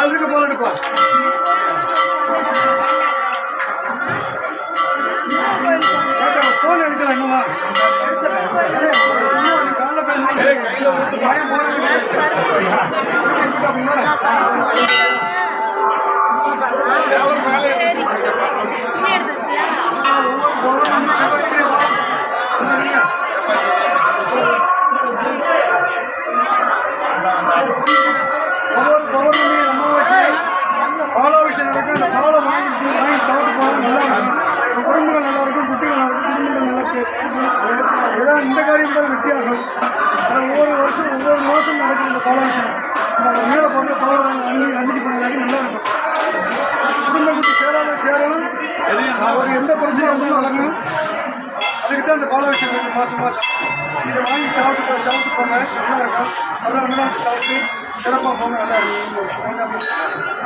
பால் இருக்கு போல எடுப்பா போன் எடுக்கல என்னவா காலைல பேசுறேன் பயம் போன ஒவ்வொரு பௌர்ணமி அமாவாசை பாலாபிஷேகம் நடக்கும். அந்த பாலை வாங்கி சாப்பிட்டு போனால் நல்லா இருக்கும். குடும்பங்கள் நல்லா இருக்கும், குட்டிகள் நல்லா இருக்கும், குடும்பங்கள் நல்லா கேட்கும். இதெல்லாம் இந்த காரியம் தான் வித்தியாசம். ஆனால் ஒவ்வொரு வருஷம் ஒவ்வொரு மாதம் நடக்கும் இந்த பாலாபிஷேகம். அந்த மேலே போட்டு பாலை அன்னைக்கு பண்ணாலும் நல்லா இருக்கும். குடும்பத்துக்கு சேரும் ஒரு எந்த பிரச்சனையும் வந்து வழங்கும். அதுக்கு தான் இந்த பாலாபிஷேகம் மாதம் இதை வாங்கி சாப்பிட்டு போங்க நல்லா இருக்கும். நல்லா சாப்பிட்டு சிறப்பாக போங்க நல்லா இருக்கும்.